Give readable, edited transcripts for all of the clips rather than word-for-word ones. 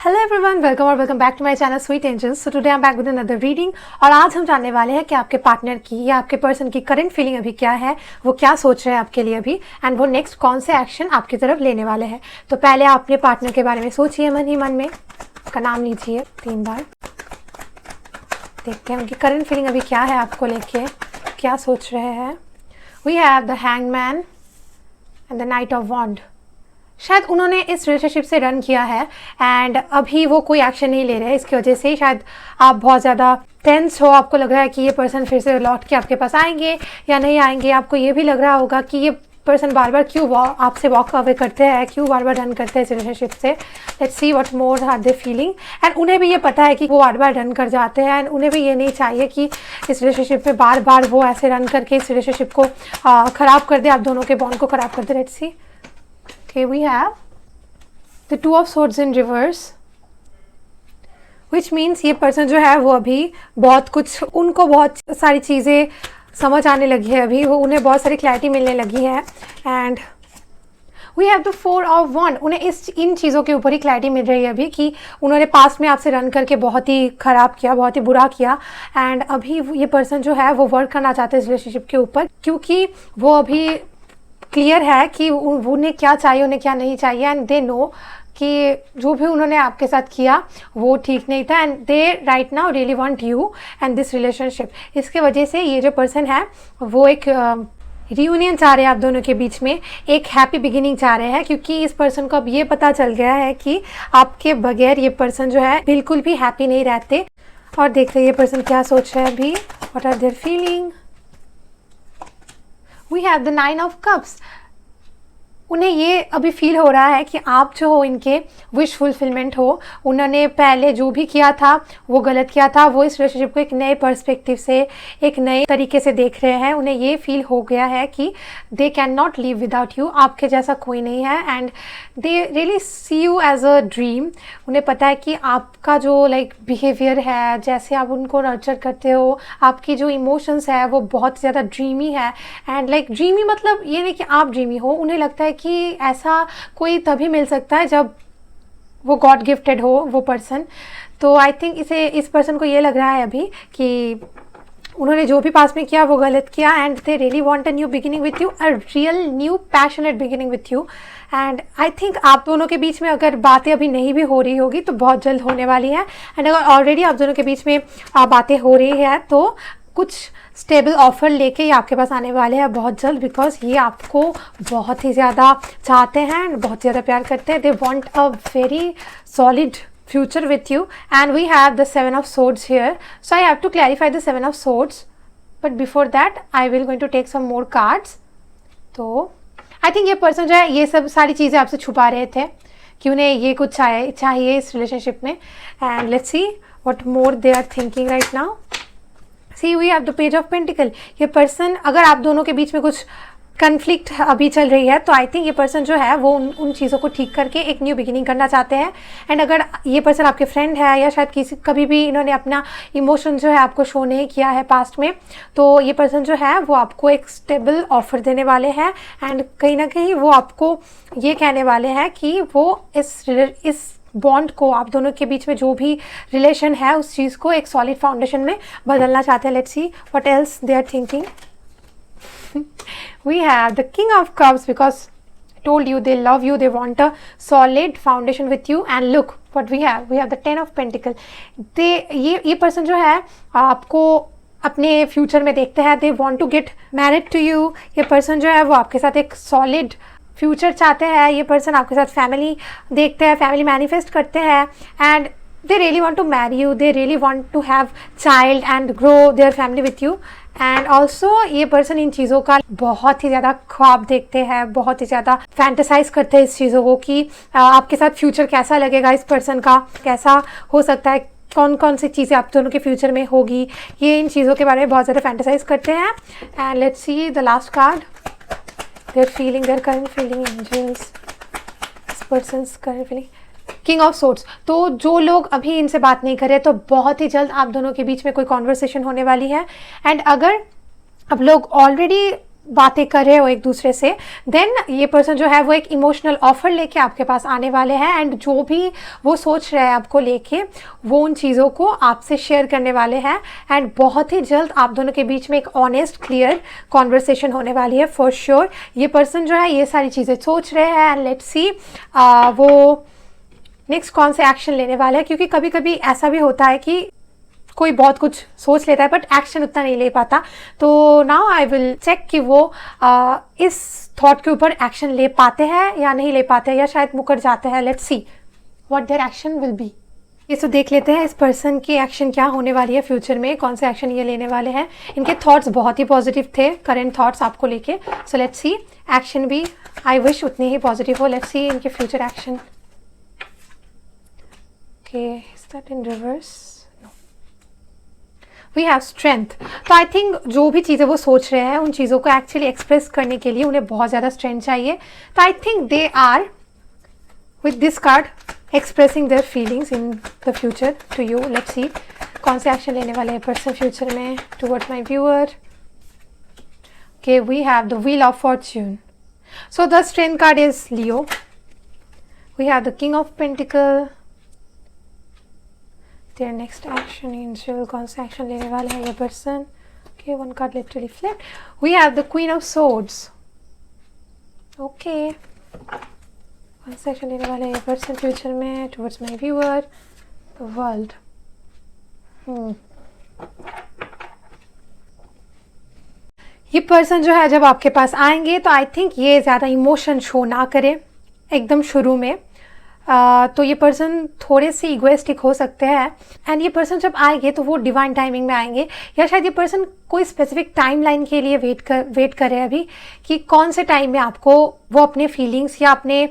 Hello everyone, welcome back to my channel sweet angels. So today I am back with another reading और आज हम जानने वाले हैं कि आपके पार्टनर की या आपके पर्सन की करंट फीलिंग अभी क्या है, वो क्या सोच रहे हैं आपके लिए अभी एंड वो नेक्स्ट कौन से एक्शन आपकी तरफ लेने वाले हैं। तो पहले आप अपने पार्टनर के बारे में सोचिए मन ही मन में, उसका नाम लीजिए 3 बार। देखते हैं उनकी करंट फीलिंग अभी क्या है, आपको लेके क्या सोच रहे हैं। We have the hangman and the knight of wand. शायद उन्होंने इस रिलेशनशिप से रन किया है एंड अभी वो कोई एक्शन नहीं ले रहे हैं। इसकी वजह से शायद आप बहुत ज़्यादा टेंस हो, आपको लग रहा है कि ये पर्सन फिर से लौट के आपके पास आएंगे या नहीं आएंगे। आपको ये भी लग रहा होगा कि ये पर्सन बार बार क्यों आपसे वॉक अवे करते हैं, क्यों बार बार रन करते हैं इस रिलेशनशिप से। Let's see what more are they feeling. And उन्हें भी ये पता है कि वो बार बार रन कर जाते हैं एंड उन्हें भी ये नहीं चाहिए कि इस रिलेशनशिप में बार बार वो ऐसे रन करके इस रिलेशनशिप को ख़राब कर दे, आप दोनों के बॉन्ड को ख़राब कर दे। Let's see. Okay, we have the Two of Swords in reverse, which means ये पर्सन जो है वो अभी बहुत कुछ, उनको बहुत सारी चीज़ें समझ आने लगी है, अभी वो उन्हें बहुत सारी क्लैरिटी मिलने लगी है। And we have the 4 of Wands। उन्हें इन चीज़ों के ऊपर ही क्लैरिटी मिल रही है अभी कि उन्होंने पास्ट में आपसे रन करके बहुत ही ख़राब किया, बहुत ही बुरा किया एंड अभी ये पर्सन जो है वो वर्क करना चाहते हैं इस रिलेशनशिप के ऊपर, क्योंकि वो अभी क्लियर है कि उन्हें क्या चाहिए, उन्हें क्या नहीं चाहिए एंड दे नो कि जो भी उन्होंने आपके साथ किया वो ठीक नहीं था and they right now really want you and this relationship. इसके वजह से ये जो पर्सन है वो एक रियूनियन चाह रहे हैं आप दोनों के बीच में, एक हैप्पी बिगिनिंग चाह रहे हैं, क्योंकि इस पर्सन को अब ये पता चल गया है कि आपके बगैर ये पर्सन जो है बिल्कुल भी हैप्पी नहीं रहते। और देखते हैं ये पर्सन क्या सोच रहे हैं अभी, what are their feeling. We have the 9 of Cups। उन्हें ये अभी फील हो रहा है कि आप जो हो इनके विश फुलफिलमेंट हो। उन्होंने पहले जो भी किया था वो गलत किया था, वो इस रिलेशनशिप को एक नए पर्सपेक्टिव से, एक नए तरीके से देख रहे हैं। उन्हें ये फील हो गया है कि they can not live without you, आपके जैसा कोई नहीं है and they really see you as a dream. उन्हें पता है कि आपका जो बिहेवियर है, जैसे आप उनको नर्चर करते हो, आपकी जो इमोशंस है वो बहुत ज़्यादा ड्रीमी है एंड ड्रीमी मतलब ये नहीं कि आप ड्रीमी हो। उन्हें लगता है कि ऐसा कोई तभी मिल सकता है जब वो गॉड गिफ्टेड हो वो पर्सन। तो आई थिंक इस पर्सन को ये लग रहा है अभी कि उन्होंने जो भी पास में किया वो गलत किया and they really want a new beginning with you, a real new passionate beginning with you. And I think आप दोनों के बीच में अगर बातें अभी नहीं भी हो रही होगी तो बहुत जल्द होने वाली है एंड अगर ऑलरेडी आप दोनों के बीच में बातें हो रही है तो कुछ स्टेबल ऑफर लेके ये आपके पास आने वाले हैं बहुत जल्द, बिकॉज ये आपको बहुत ही ज़्यादा चाहते हैं एंड बहुत ज़्यादा प्यार करते हैं। They want a very solid future with you and we have the 7 of Swords here, so I have to clarify the 7 of Swords, but before that I will going to take some more cards। तो I think ये person जो है ये सब सारी चीज़ें आपसे छुपा रहे थे कि उन्हें ये कुछ चाहिए इस रिलेशनशिप में and let's see what more they are thinking right now. See we have the page of pentacle. ये पर्सन, अगर आप दोनों के बीच में कुछ कन्फ्लिक्ट अभी चल रही है तो आई थिंक ये पर्सन जो है वो उन चीज़ों को ठीक करके एक न्यू बिगिनिंग करना चाहते हैं एंड अगर ये पर्सन आपके फ्रेंड है या शायद कभी भी इन्होंने अपना इमोशन जो है आपको शो नहीं किया है पास्ट में, तो ये पर्सन जो है वो आपको एक स्टेबल ऑफर देने वाले हैं एंड कहीं ना कहीं वो आपको ये कहने वाले हैं कि वो इस बॉन्ड को, आप दोनों के बीच में जो भी रिलेशन है उस चीज़ को एक सॉलिड फाउंडेशन में बदलना चाहते हैं। Let's see what else they are thinking. We have the King of Cups because I told you they love you, they want a solid foundation with you and look what we have the 10 of Pentacle। ये person जो है आपको अपने future में देखते हैं, they want to get married to you। ये person जो है वो आपके साथ एक सॉलिड फ्यूचर चाहते हैं। ये पर्सन आपके साथ फैमिली देखते हैं, फैमिली मैनिफेस्ट करते हैं and they really want to marry you, they really want to have child and grow their family with you and also ये पर्सन इन चीज़ों का बहुत ही ज़्यादा ख्वाब देखते हैं, बहुत ही ज़्यादा फैंटेसाइज करते हैं इस चीज़ों को कि आपके साथ फ्यूचर कैसा लगेगा, इस पर्सन का कैसा हो सकता है, कौन कौन सी चीज़ें आप दोनों के फ्यूचर में होगी, ये इन चीज़ों के बारे में बहुत ज़्यादा फैंटेसाइज करते हैं। And let's see the last card, their current feeling angels, this person's current feeling, king of swords. तो जो लोग अभी इनसे बात नहीं कर रहे तो बहुत ही जल्द आप दोनों के बीच में कोई कॉन्वर्सेशन होने वाली है एंड अगर अब लोग ऑलरेडी बातें कर रहे हो एक दूसरे से, देन ये पर्सन जो है वो एक इमोशनल ऑफर लेके आपके पास आने वाले हैं, एंड जो भी वो सोच रहे हैं आपको लेके, वो उन चीज़ों को आपसे शेयर करने वाले हैं, एंड बहुत ही जल्द आप दोनों के बीच में एक ऑनेस्ट क्लियर कॉन्वर्सेशन होने वाली है फॉर श्योर। ये पर्सन जो है ये सारी चीज़ें सोच रहे हैं, एंड लेट्स सी वो नेक्स्ट कौन से एक्शन लेने वाले हैं, क्योंकि कभी कभी ऐसा भी होता है कि कोई बहुत कुछ सोच लेता है बट एक्शन उतना नहीं ले पाता। तो नाउ आई विल चेक कि वो इस थॉट के ऊपर एक्शन ले पाते हैं या नहीं ले पाते हैं, या शायद मुकर जाते हैं। Let's see what their action will be. ये तो देख लेते हैं इस पर्सन की एक्शन क्या होने वाली है फ्यूचर में, कौन से एक्शन ये लेने वाले हैं। इनके थॉट्स बहुत ही पॉजिटिव थे, करंट थॉट्स आपको लेके। सो लेट्स सी एक्शन भी आई विश उतने ही पॉजिटिव हो। लेट्स सी इनके future action. Okay, is that in reverse? We have strength. तो आई थिंक जो भी चीज़ें वो सोच रहे हैं उन चीज़ों को एक्चुअली एक्सप्रेस करने के लिए उन्हें बहुत ज़्यादा स्ट्रेंथ चाहिए। तो I think they are with this card expressing their feelings in the future to you. Let's see कौन से एक्शन लेने वाले हैं पर्सन फ्यूचर में towards my viewer. Okay, we have the wheel of fortune. So the strength card is Leo. We have the king of pentacle. Their next action, angel, कौन सा action लेने वाले हैं ये person? Okay, one card literally flipped. We have the Queen of Swords. Okay, कौन सा action लेने वाले हैं ये पर्सन फ्यूचर में towards my viewer, the world. ये पर्सन जो है जब आपके पास आएंगे तो आई थिंक ये ज़्यादा इमोशन शो ना करे एकदम शुरू में। तो ये पर्सन थोड़े से इगोइस्टिक हो सकते हैं, एंड ये पर्सन जब आएंगे तो वो डिवाइन टाइमिंग में आएंगे, या शायद ये पर्सन कोई स्पेसिफिक टाइम लाइन के लिए वेट कर रहे हैं अभी कि कौन से टाइम में आपको वो अपने फीलिंग्स या अपने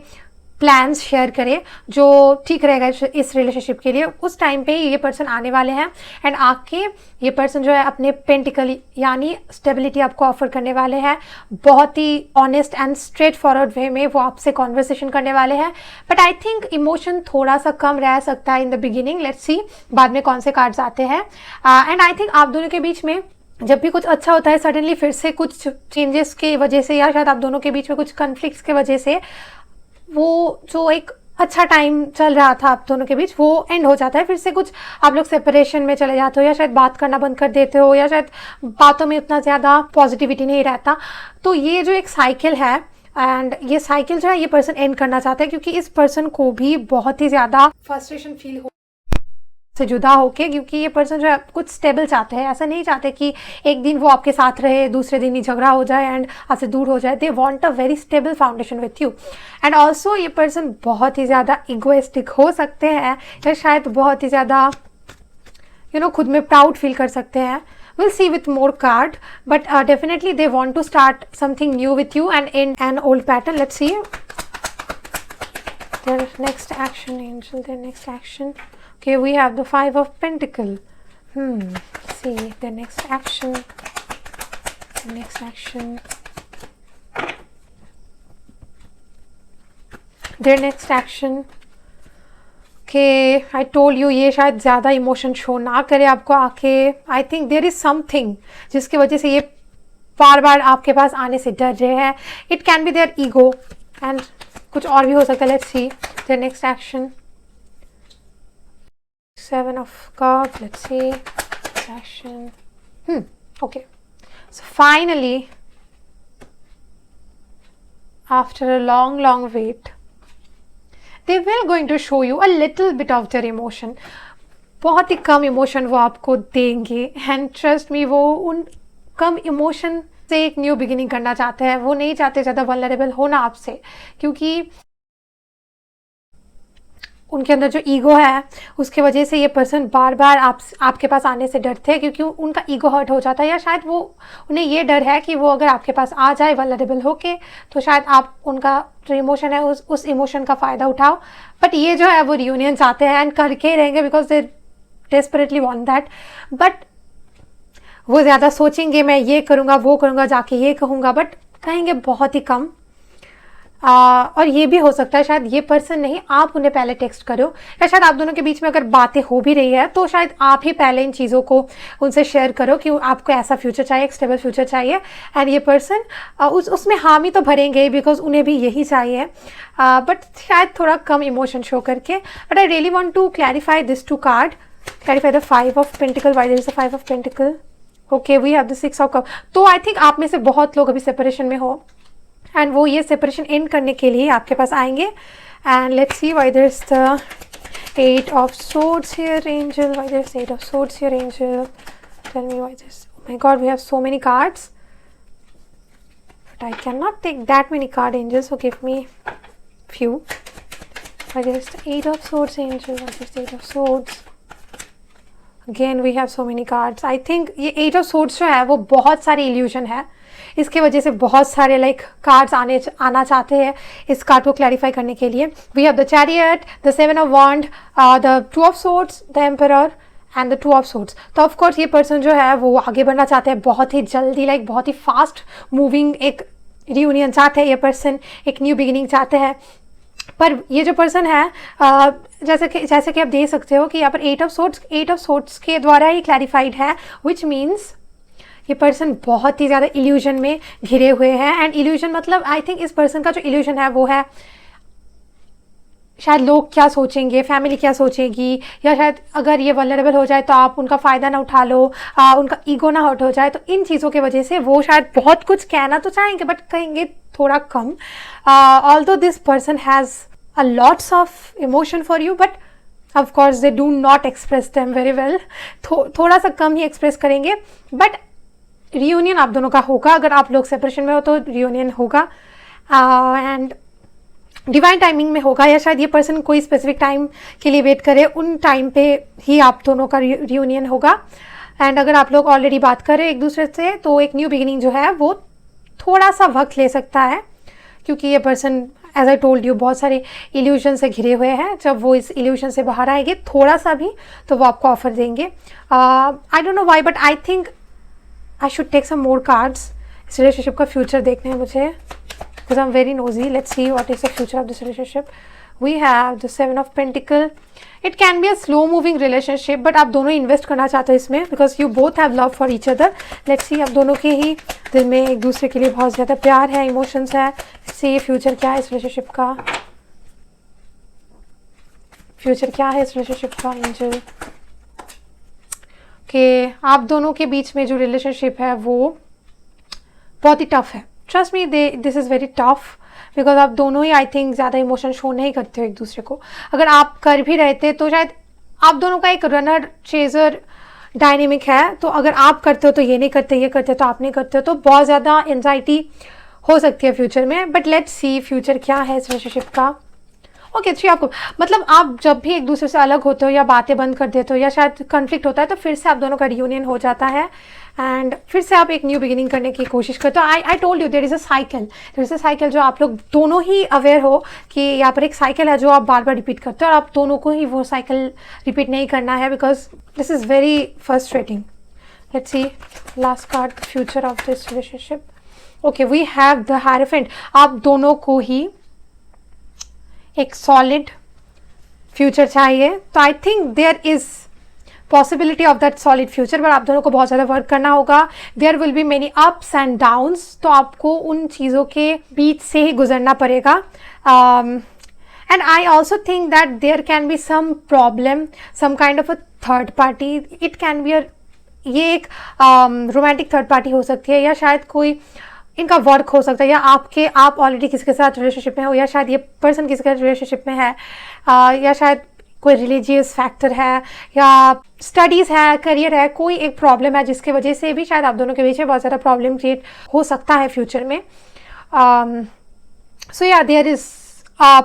प्लान्स शेयर करे जो ठीक रहेगा इस रिलेशनशिप के लिए। उस टाइम पे ये पर्सन आने वाले हैं, एंड आके ये पर्सन जो है अपने पेंटिकल यानी स्टेबिलिटी आपको ऑफर करने वाले हैं। बहुत ही ऑनेस्ट एंड स्ट्रेट फॉरवर्ड वे में वो आपसे कॉन्वर्सेशन करने वाले हैं, बट आई थिंक इमोशन थोड़ा सा कम रह सकता है in the beginning. Let's see बाद में कौन से कार्ड्स आते हैं। एंड आई थिंक आप दोनों के बीच में जब भी कुछ अच्छा होता है सडनली फिर से कुछ चेंजेस की वजह से, या शायद आप दोनों के बीच में कुछ कन्फ्लिक्ट्स की वजह से वो जो एक अच्छा टाइम चल रहा था आप दोनों के बीच वो एंड हो जाता है। फिर से कुछ आप लोग सेपरेशन में चले जाते हो, या शायद बात करना बंद कर देते हो, या शायद बातों में उतना ज़्यादा पॉजिटिविटी नहीं रहता। तो ये जो एक साइकिल है, एंड ये साइकिल जो है ये पर्सन एंड करना चाहता है, क्योंकि इस पर्सन को भी बहुत ही ज़्यादा फ्रस्ट्रेशन फील हो से जुदा होके, क्योंकि ये पर्सन जो है कुछ स्टेबल चाहते हैं। ऐसा नहीं चाहते कि एक दिन वो आपके साथ रहे दूसरे दिन ही झगड़ा हो जाए एंड आपसे दूर हो जाए। They want a very stable foundation with you. And also ये पर्सन बहुत ही ज़्यादा इगोइस्टिक हो सकते हैं, या शायद बहुत ही ज़्यादा खुद में प्राउड फील कर सकते हैं। We'll see with more card, but definitely they want to start something new with you and in an old pattern. Let's see their next action, angel, their next action. Okay, we have the Five of Pentacle. See their next action. The next action. Their next action. Okay, I told you ये शायद ज़्यादा emotion show ना करे आपको आके। I think there is something जिसकी वजह से ये बार बार आपके पास आने से डर रहे हैं। It can be their ego and कुछ और भी हो सकता है। Let's see their next action. Seven of Cups. Let's see action. Okay, so finally after a long wait they will going to show you a little bit of their emotion. बहुत ही कम emotion वो आपको देंगे, and trust me वो उन कम emotion से एक new beginning करना चाहते हैं। वो नहीं चाहते ज़्यादा वल्नरेबल होना आपसे, क्योंकि उनके अंदर जो ईगो है उसके वजह से ये पर्सन बार बार आपके पास आने से डरते हैं, क्योंकि उनका ईगो हर्ट हो जाता है, या शायद वो उन्हें ये डर है कि वो अगर आपके पास आ जाए वल्नरेबल होके तो शायद आप उनका जो इमोशन है उस इमोशन का फ़ायदा उठाओ। बट ये जो है वो रियूनियन चाहते हैं एंड करके ही रहेंगे, because they desperately want that. But वो ज़्यादा सोचेंगे मैं ये करूँगा वो करूँगा जाके ये कहूँगा, बट कहेंगे बहुत ही कम। और ये भी हो सकता है शायद ये पर्सन नहीं, आप उन्हें पहले टेक्स्ट करो, या शायद आप दोनों के बीच में अगर बातें हो भी रही है तो शायद आप ही पहले इन चीज़ों को उनसे शेयर करो कि आपको ऐसा फ्यूचर चाहिए, एक स्टेबल फ्यूचर चाहिए। एंड ये पर्सन उसमें हामी तो भरेंगे बिकॉज उन्हें भी यही चाहिए, बट शायद थोड़ा कम इमोशन शो करके। But I really want to clarify this two card, clarify the 5 of pentacle, why there is the 5 of pentacle. Okay, we have the 6 of cup. तो आई थिंक आप में से बहुत लोग अभी सेपरेशन में हो एंड वो ये सेपरेशन एंड करने के लिए आपके पास आएंगे। And let's see why there is the 8 of swords here, angel. Why there's 8 of swords here, angel? Tell me why this. Oh my god, we have so many cards, but I cannot take that many card, angel, so give me few. Why there's the 8 of swords, angel? Why there's the 8 of swords? Again we have so many cards. I think ये 8 of swords जो है वो बहुत सारी illusion है, इसके वजह से बहुत सारे लाइक कार्ड्स आना चाहते हैं इस कार्ड को क्लैरिफाई करने के लिए। We have the chariot, the 7 of wand, the 2 of swords, the emperor and the 2 of swords. तो ऑफकोर्स ये पर्सन जो है वो आगे बढ़ना चाहते हैं बहुत ही जल्दी, लाइक बहुत ही फास्ट मूविंग एक रियूनियन चाहते हैं ये पर्सन, एक न्यू बिगिनिंग चाहते हैं। पर ये जो पर्सन है जैसे कि आप देख सकते हो कि यहाँ पर 8 ऑफ सोर्ड्स के द्वारा ही क्लैरिफाइड है, विच मीन्स ये पर्सन बहुत ही ज़्यादा इल्यूजन में घिरे हुए हैं। एंड इल्यूजन मतलब आई थिंक इस पर्सन का जो इल्यूजन है वो है शायद लोग क्या सोचेंगे, फैमिली क्या सोचेगी, या शायद अगर ये वल्नरेबल हो जाए तो आप उनका फ़ायदा ना उठा लो, उनका ईगो ना हर्ट हो जाए। तो इन चीज़ों की वजह से वो शायद बहुत कुछ कहना तो चाहेंगे बट कहेंगे थोड़ा कम। Although this person has a lots of emotion for you, but of course they do not express them very well. थोड़ा सा कम ही एक्सप्रेस करेंगे, बट रियूनियन आप दोनों का होगा। अगर आप लोग सेपरेशन में हो तो रियूनियन होगा एंड डिवाइन टाइमिंग में होगा, या शायद ये पर्सन कोई स्पेसिफिक टाइम के लिए वेट करे, उन टाइम पे ही आप दोनों का रियूनियन होगा। एंड अगर आप लोग ऑलरेडी बात करें एक दूसरे से तो एक न्यू बिगिनिंग जो है वो थोड़ा सा वक्त ले सकता है, क्योंकि ये person as I told you बहुत सारे इल्यूजन से घिरे हुए हैं। जब वो इस इल्यूजन से बाहर आएंगे थोड़ा सा भी तो वो आपको ऑफर देंगे। I don't know why, but I think I should take some more cards. इस रिलेशनशिप का फ्यूचर देखना है मुझे, because I'm very nosy. Let's see what is the future of this relationship. We have the 7 of Pentacle. It can be a slow moving relationship, but आप दोनों invest करना चाहते हो इसमें, because you both have love for each other. Let's see, आप दोनों के ही दिल में एक दूसरे के लिए बहुत ज़्यादा प्यार है, इमोशंस है। Let's see फ्यूचर क्या है इस रिलेशनशिप का, फ्यूचर क्या है इस रिलेशनशिप का, एंजल। कि आप दोनों के बीच में जो रिलेशनशिप है वो बहुत ही टफ है। Trust me, this is very tough, because आप दोनों ही आई थिंक ज़्यादा इमोशन शो नहीं करते हो एक दूसरे को। अगर आप कर भी रहे थे तो शायद आप दोनों का एक रनर चेजर डायनेमिक है, तो अगर आप करते हो तो ये नहीं करते, ये करते हो तो आप नहीं करते हो, तो बहुत ज़्यादा एनजाइटी हो सकती है फ्यूचर में। बट लेट्स सी फ्यूचर क्या है इस रिलेशनशिप का। ओके अच्छी आपको मतलब आप जब भी एक दूसरे से अलग होते हो या बातें बंद कर देते हो या शायद कन्फ्लिक्ट होता है तो फिर से आप दोनों का रियूनियन हो जाता है एंड फिर से आप एक न्यू बिगिनिंग करने की कोशिश करते हो। I told you there is a cycle जो आप लोग दोनों ही अवेयर हो कि यहाँ पर एक साइकिल है जो आप बार बार रिपीट करते हो और आप दोनों को ही वो साइकिल रिपीट नहीं करना है, because this is very frustrating. Let's see last card, future of this relationship. Okay we have the hierophant. आप दोनों को ही एक सॉलिड फ्यूचर चाहिए, तो I think there is possibility of that solid future, पर आप दोनों को बहुत ज़्यादा वर्क करना होगा। There will be many ups and downs, तो आपको उन चीज़ों के बीच से ही गुजरना पड़ेगा। And I also think that there can be some problem, some kind of a third party. It can be ये एक रोमांटिक थर्ड पार्टी हो सकती है, या शायद कोई इनका वर्क हो सकता है, या आप ऑलरेडी किसी के साथ रिलेशनशिप में हो, या शायद ये पर्सन किसी के रिलेशनशिप में है, या शायद कोई रिलीजियस फैक्टर है, या स्टडीज़ है, करियर है, कोई एक प्रॉब्लम है जिसकी वजह से भी शायद आप दोनों के बीच में बहुत ज़्यादा प्रॉब्लम क्रिएट हो सकता है फ्यूचर में। So yeah there is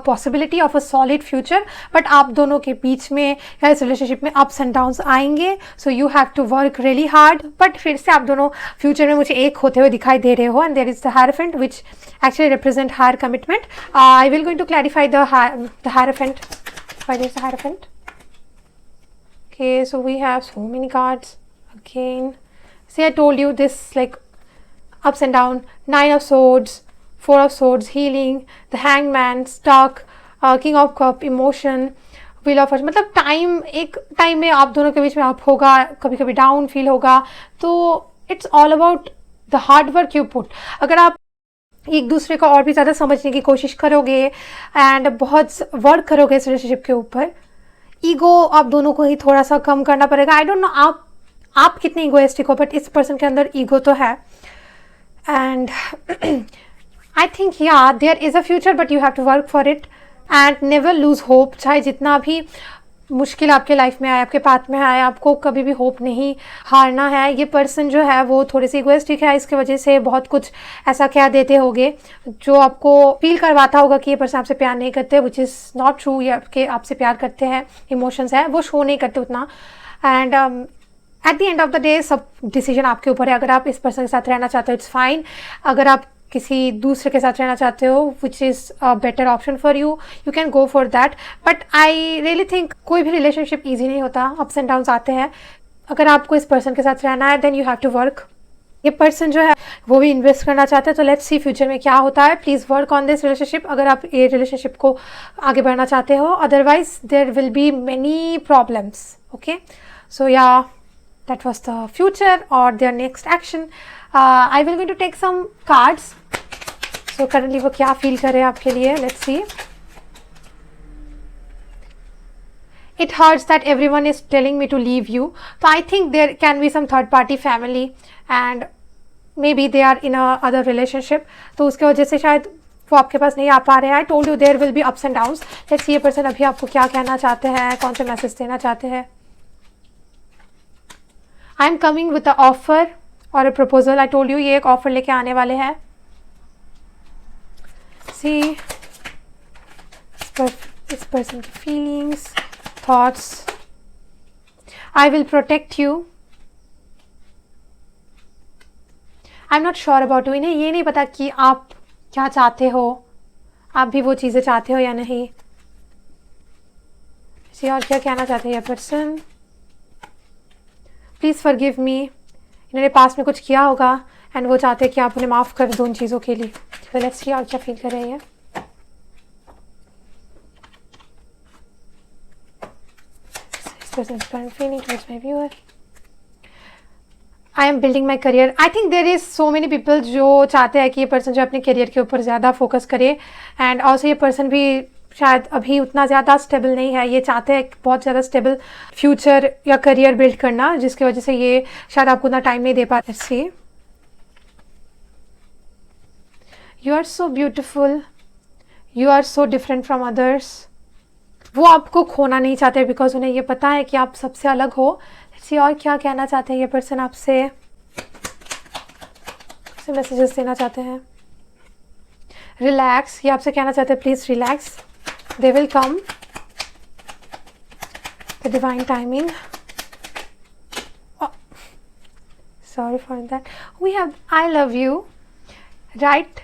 possibility of a solid future, but आप दोनों के बीच में या इस रिलेशनशिप में अप्स एंड डाउन्स आएंगे, so you have to work really hard. But फिर से आप दोनों फ्यूचर में मुझे एक होते हुए दिखाई दे रहे हो, and there is the hierophant which actually represent higher commitment. I will going to clarify the hierophant. Why there's a Hierophant? Okay, so we have so many cards again. See, I told you this like ups and down. 9 of Swords, 4 of swords, healing, the hangman, stuck, king of cup, emotion, wheel of fortune. मतलब time, एक time में आप दोनों के बीच में up होगा, कभी कभी डाउन फील होगा। तो it's all about the hard work you put. अगर आप एक दूसरे को और भी ज़्यादा समझने की कोशिश करोगे एंड बहुत वर्क करोगे इस रिलेशनशिप के ऊपर, ईगो आप दोनों को ही थोड़ा सा कम करना पड़ेगा। आई डोंट नो आप कितने ईगोइस्टिक हो, बट इस पर्सन के अंदर ईगो तो है। And I think yeah there is a future, but you have to work for it and never lose hope. चाहे जितना भी मुश्किल आपके लाइफ में आए, आपके पाथ में आए, आपको कभी भी होप नहीं हारना है। ये पर्सन जो है वो थोड़ी सी इगोइस्टिक है, इसके वजह से बहुत कुछ ऐसा कह देते होंगे जो आपको फील करवाता होगा कि ये पर्सन आपसे प्यार नहीं करते, विच इज़ नॉट ट्रू। ये आपके आपसे प्यार करते हैं, इमोशंस है वो शो नहीं करते उतना। And at the end of the day सब डिसीजन आपके ऊपर है। अगर आप इस पर्सन के साथ रहना चाहते हो, इट्स फाइन। अगर आप किसी दूसरे के साथ रहना चाहते हो, which is a better option for you, you can go for that. But I really think कोई भी रिलेशनशिप ईजी नहीं होता, अप्स एंड डाउन्स आते हैं। अगर आपको इस पर्सन के साथ रहना है, then you have to work. ये पर्सन जो है वो भी इन्वेस्ट करना चाहते हैं, तो लेट्स सी फ्यूचर में क्या होता है। Please work on this relationship अगर आप ये रिलेशनशिप को आगे बढ़ना चाहते हो, otherwise there will be many problems. Okay, so yeah that was the future or their next action. I will going to take some cards. So currently वो क्या feel कर रहे हैं आपके लिए, let's see. It hurts that everyone is telling me to leave you. So I think there can be some third party family and maybe they are in a other relationship. तो उसके वजह से शायद वो आपके पास नहीं आ पा रहे हैं। I told you there will be ups and downs. Let's see ये person अभी आपको क्या कहना चाहते हैं, कौन से मैसेज देना चाहते हैं। I am coming with a offer और a proposal. I told you ये एक ऑफर लेके आने वाले हैं। सी इस पर्सन की feelings, thoughts. I will protect you. I am not sure about you. इन्हें ये नहीं पता कि आप क्या चाहते हो, आप भी वो चीज़ें चाहते हो या नहीं। सी और क्या कहना चाहते हैं ये पर्सन। Please forgive me. इन्होंने पास में कुछ किया होगा एंड वो चाहते हैं कि आप उन्हें माफ़ कर दो उन चीज़ों के लिए। तो लेट्स सी और क्या फील कर रहे हैं। I am building my career. I think there is so many people जो चाहते हैं कि ये पर्सन जो अपने करियर के ऊपर ज़्यादा फोकस करे एंड ऑल्सो ये पर्सन भी शायद अभी उतना ज़्यादा स्टेबल नहीं है। ये चाहते हैं बहुत ज़्यादा स्टेबल फ्यूचर या करियर बिल्ड करना, जिसकी वजह से ये शायद आपको उतना टाइम नहीं दे पाते। See you are so beautiful, you are so different from others. वो आपको खोना नहीं चाहते बिकॉज उन्हें ये पता है कि आप सबसे अलग हो। सी और क्या कहना चाहते हैं ये पर्सन आपसे, मैसेजेस देना चाहते हैं। रिलैक्स, ये आपसे कहना चाहते हैं please relax. They will come. The divine timing. Oh, sorry for that. We have I love you. Right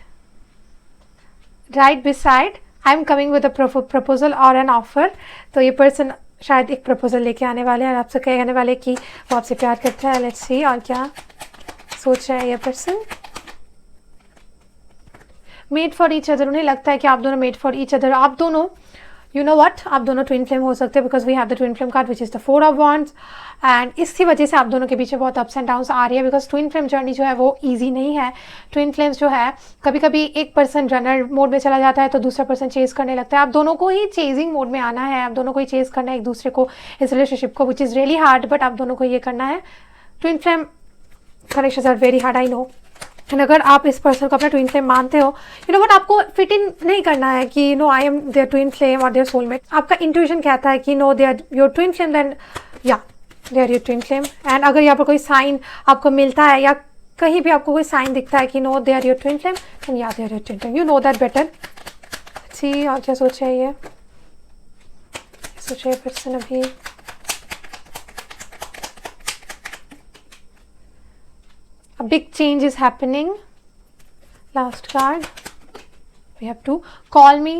beside. I'm coming with a proposal or an offer. तो ये person शायद एक proposal लेके आने वाले हैं और आपसे कहने वाले कि वो आपसे प्यार करता है। Let's see और क्या सोच रहा है ये person. Made for each other. उन्हें लगता है कि आप दोनों मेड फॉर ईच अदर। आप दोनों यू नो व्हाट, आप दोनों ट्विन फ्लेम हो सकते हैं because we have the twin flame card which is the 4 of wands. And इसी वजह से आप दोनों के पीछे बहुत अप्स एंड डाउन्स आ रही है बिकॉज ट्विन फ्लेम जर्नी जो है वो ईजी नहीं है। ट्विन फ्लेम्स जो है कभी कभी एक पर्सन रनर मोड में चला जाता है तो दूसरा पर्सन चेज करने लगता है। आप दोनों को ही चेजिंग मोड में आना है, आप दोनों को ही चेज करना है एक दूसरे को, इस रिलेशनशिप को, which is really hard, but आप दोनों को ये करना है। Twin flame connections are very hard, I know. And अगर आप इस पर्सन को अपना ट्विन फ्लेम मानते हो, यू नो बट आपको फिट इन नहीं करना है कि no I am their twin flame और देयर सोलमेट। आपका इंट्यूशन कहता है कि no they are your twin flame, then yeah they are your twin flame. And अगर यहाँ पर कोई साइन आपको मिलता है या कहीं भी आपको कोई साइन दिखता है कि no they are your twin flame, then yeah they are your twin flame, you know that better. See और क्या सोच रहे ये, सोच रहे पर्सन अभी। A big change is happening. Last card. We have to call me.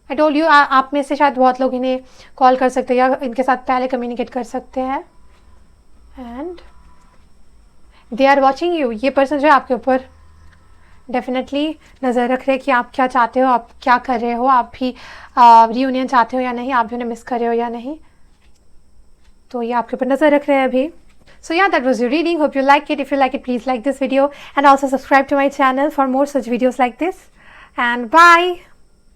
I told you आप में से शायद बहुत लोग इन्हें कॉल कर सकते हैं या इनके साथ पहले कम्युनिकेट कर सकते हैं। And they are watching you. ये पर्सन जो है आपके ऊपर डेफिनेटली नज़र रख रहे हैं कि आप क्या चाहते हो, आप क्या कर रहे हो, आप भी रियूनियन चाहते हो या नहीं, आप भी उन्हें मिस कर रहे हो या नहीं, तो ये आपके ऊपर नज़र रख रहे हैं अभी. So yeah, that was your reading. Hope you like it. If you like it, please like this video and also subscribe to my channel for more such videos like this. And bye.